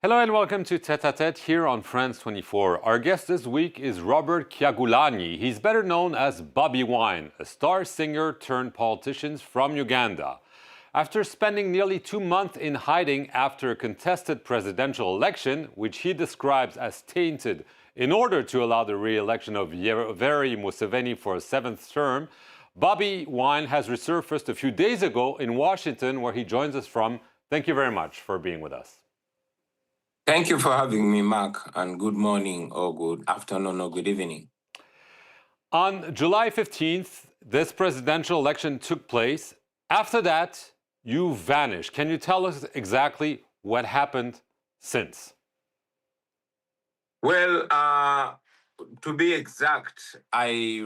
Hello and welcome to Tete à Tete here on France 24. Our guest this week is Robert Kyagulanyi. He's better known as Bobi Wine, a star singer turned politician from Uganda. After spending nearly 2 months in hiding after a contested presidential election, which he describes as tainted in order to allow the re-election of Yoweri Museveni for a seventh term, Bobi Wine has resurfaced a few days ago in Washington, where he joins us from. Thank you very much for being with us. Thank you for having me, Mark, and good morning or good afternoon or good evening. On July 15th, this presidential election took place. After that, you vanished. Can you tell us exactly what happened since? Well, to be exact, I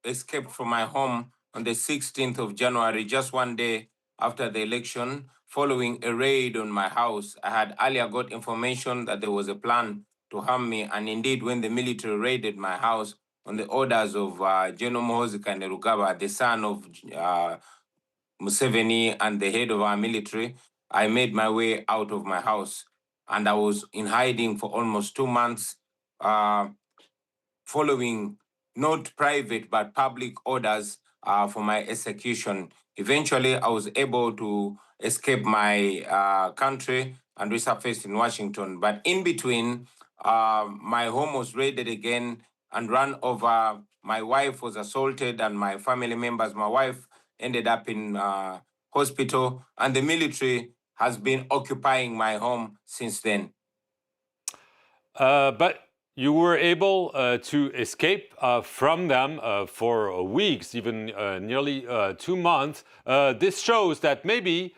escaped from my home on the 16th of January, just one day after the election, following a raid on my house. I had earlier got information that there was a plan to harm me, and indeed, when the military raided my house on the orders of General Muhoozi Kainerugaba, the son of Museveni and the head of our military, I made my way out of my house. And I was in hiding for almost 2 months, following not private but public orders for my execution. Eventually, I was able to escape my country and resurface in Washington. But in between, my home was raided again and run over. My wife was assaulted and my family members. My wife ended up in hospital, and the military has been occupying my home since then. But you were able to escape from them for weeks, even nearly 2 months. This shows that maybe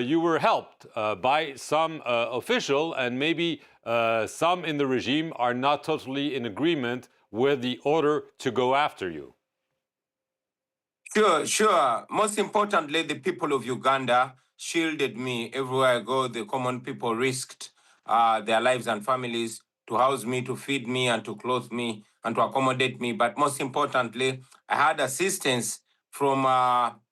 you were helped by some official, and maybe some in the regime are not totally in agreement with the order to go after you. Sure. Most importantly, the people of Uganda shielded me everywhere I go. The common people risked their lives and families to house me, to feed me, and to clothe me, and to accommodate me. But most importantly, I had assistance from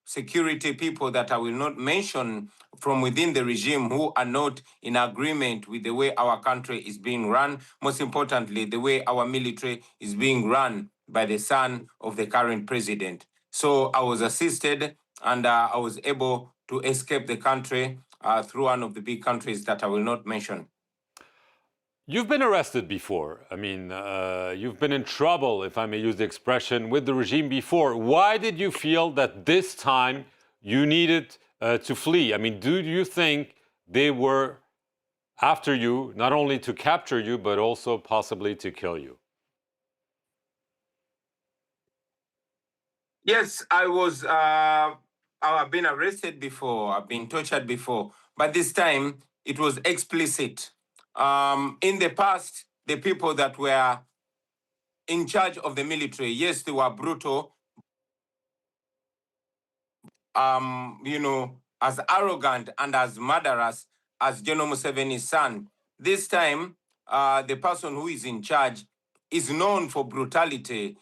security people that I will not mention from within the regime, who are not in agreement with the way our country is being run. Most importantly, the way our military is being run by the son of the current president. So I was assisted, and I was able to escape the country through one of the big countries that I will not mention. You've been arrested before. I mean, you've been in trouble, if I may use the expression, with the regime before. Why did you feel that this time you needed to flee? I mean, do you think they were after you, not only to capture you, but also possibly to kill you? Yes, I've been arrested before, I've been tortured before, but this time it was explicit. In the past, the people that were in charge of the military, yes, they were brutal, as arrogant and as murderous as General Museveni's son. This time, the person who is in charge is known for brutality.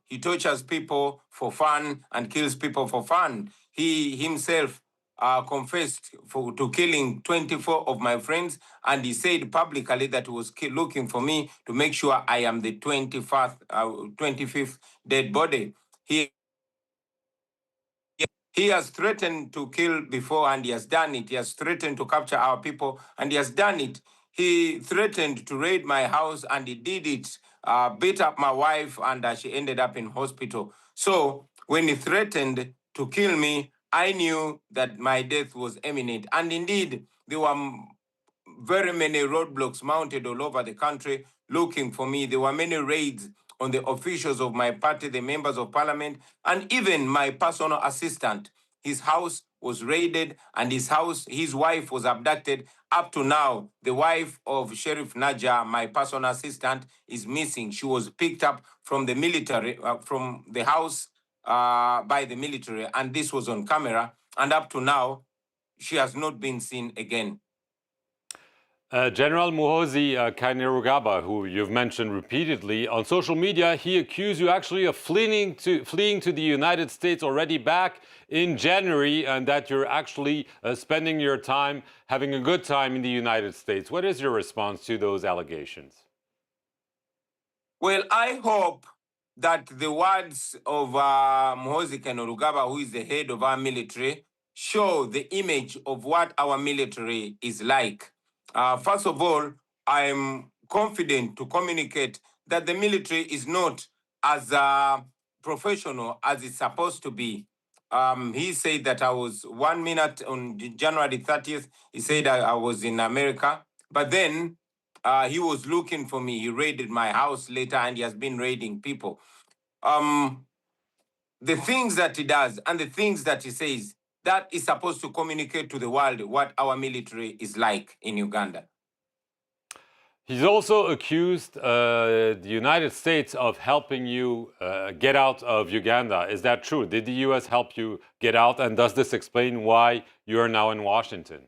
He tortures people for fun and kills people for fun. He himself confessed to killing 24 of my friends, and he said publicly that he was looking for me to make sure I am the 25th dead body. He has threatened to kill before, and he has done it. He has threatened to capture our people, and he has done it. He threatened to raid my house, and he did it. Beat up my wife, and she ended up in hospital. So when he threatened to kill me, I knew that my death was imminent. And indeed, there were very many roadblocks mounted all over the country looking for me. There were many raids on the officials of my party, the members of parliament, and even my personal assistant. His house was raided, and his wife was abducted. Up to now, the wife of Sheriff Naja, my personal assistant, is missing. She was picked up from the military, from the house by the military, and this was on camera. And up to now, she has not been seen again. General Muhoozi Kainerugaba, who you've mentioned repeatedly on social media, he accused you actually of fleeing to the United States already back in January, and that you're actually spending your time having a good time in the United States. What is your response to those allegations? Well, I hope that the words of Muhoozi Kainerugaba, who is the head of our military, show the image of what our military is like. First of all, I'm confident to communicate that the military is not as professional as it's supposed to be. He said that I was 1 minute on January 30th. He said I was in America. But then he was looking for me. He raided my house later and he has been raiding people. The things that he does and the things that he says, that is supposed to communicate to the world what our military is like in Uganda. He's also accused the United States of helping you get out of Uganda. Is that true? Did the US help you get out? And does this explain why you are now in Washington?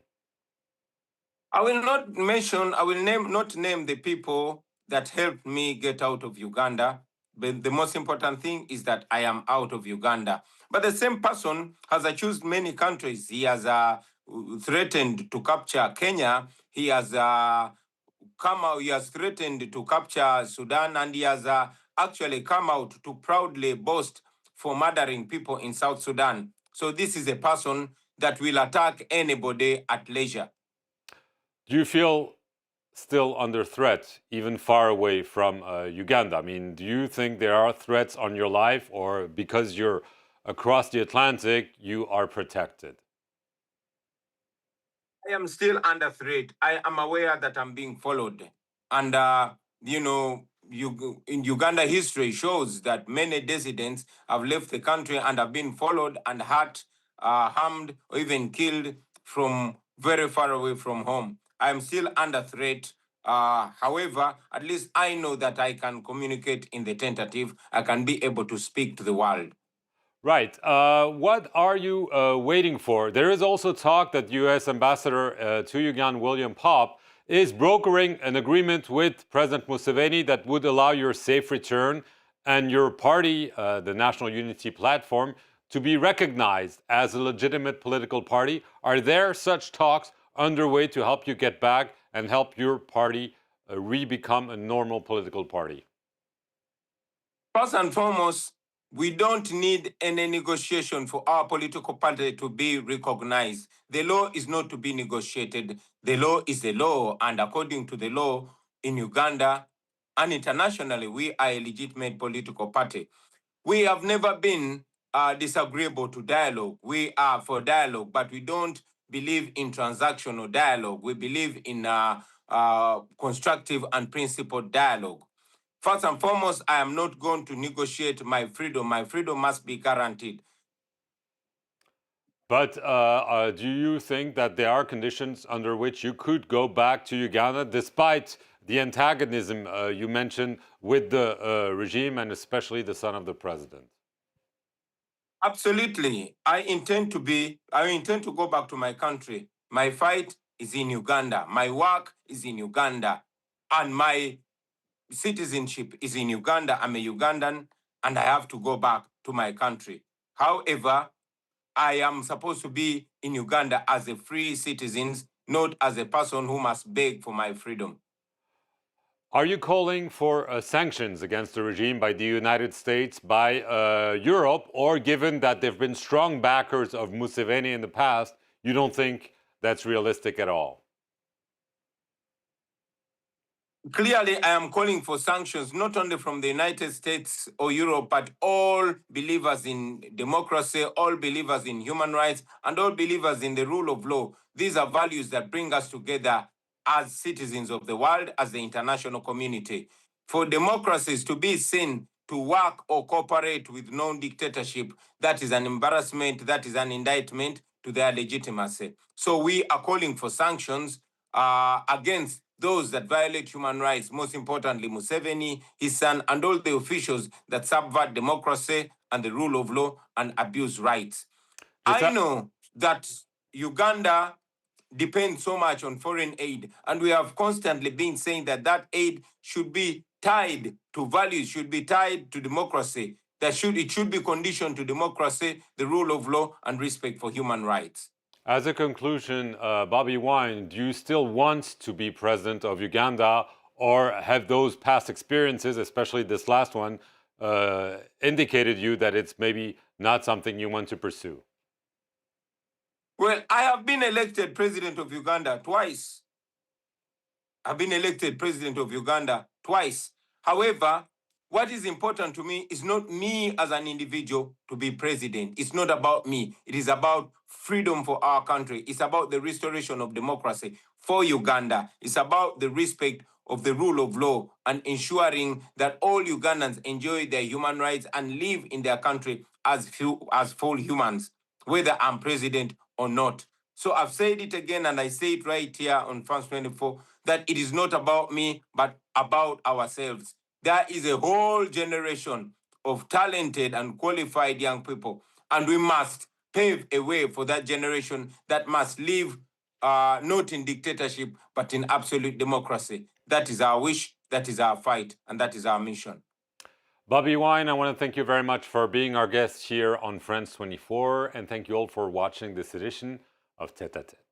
I will not name the people that helped me get out of Uganda. But the most important thing is that I am out of Uganda. But the same person has accused many countries. He has threatened to capture Kenya. He has come out. He has threatened to capture Sudan, and he has actually come out to proudly boast for murdering people in South Sudan. So this is a person that will attack anybody at leisure. Do you feel still under threat, even far away from Uganda? I mean, do you think there are threats on your life, or because you're across the Atlantic, you are protected? I am still under threat. I am aware that I'm being followed. And, in Uganda, history shows that many dissidents have left the country and have been followed and hurt, harmed, or even killed from very far away from home. I am still under threat. However, at least I know that I can communicate in the tentative. I can be able to speak to the world. Right. What are you waiting for? There is also talk that U.S. Ambassador to Uganda, William Popp, is brokering an agreement with President Museveni that would allow your safe return and your party, the National Unity Platform, to be recognized as a legitimate political party. Are there such talks underway to help you get back and help your party re-become a normal political party? First and foremost, we don't need any negotiation for our political party to be recognized. The law is not to be negotiated. The law is the law, and according to the law in Uganda and internationally, we are a legitimate political party. We have never been disagreeable to dialogue. We are for dialogue, but we don't believe in transactional dialogue. We believe in constructive and principled dialogue. First and foremost, I am not going to negotiate my freedom. My freedom must be guaranteed. But do you think that there are conditions under which you could go back to Uganda despite the antagonism you mentioned with the regime and especially the son of the president? Absolutely. I intend to go back to my country. My fight is in Uganda. My work is in Uganda. And my citizenship is in Uganda. I'm a Ugandan and I have to go back to my country. However, I am supposed to be in Uganda as a free citizen, not as a person who must beg for my freedom. Are you calling for sanctions against the regime by the United States, by Europe, or given that there have been strong backers of Museveni in the past, you don't think that's realistic at all? Clearly, I am calling for sanctions, not only from the United States or Europe, but all believers in democracy, all believers in human rights, and all believers in the rule of law. These are values that bring us together as citizens of the world, as the international community. For democracies to be seen to work or cooperate with non-dictatorship, that is an embarrassment, that is an indictment to their legitimacy. So we are calling for sanctions against those that violate human rights, most importantly, Museveni, his son, and all the officials that subvert democracy and the rule of law and abuse rights. I know that Uganda depend so much on foreign aid. And we have constantly been saying that that aid should be tied to values, should be tied to democracy. It should be conditioned to democracy, the rule of law, and respect for human rights. As a conclusion, Bobi Wine, do you still want to be president of Uganda, or have those past experiences, especially this last one, indicated you that it's maybe not something you want to pursue? Well, I have been elected president of Uganda twice. I've been elected president of Uganda twice. However, what is important to me is not me as an individual to be president. It's not about me. It is about freedom for our country. It's about the restoration of democracy for Uganda. It's about the respect of the rule of law and ensuring that all Ugandans enjoy their human rights and live in their country as full humans, whether I'm president or not. So I've said it again, and I say it right here on France 24, that it is not about me, but about ourselves. There is a whole generation of talented and qualified young people, and we must pave a way for that generation that must live not in dictatorship, but in absolute democracy. That is our wish, that is our fight, and that is our mission. Bobi Wine, I want to thank you very much for being our guest here on France 24, and thank you all for watching this edition of Tête à Tête.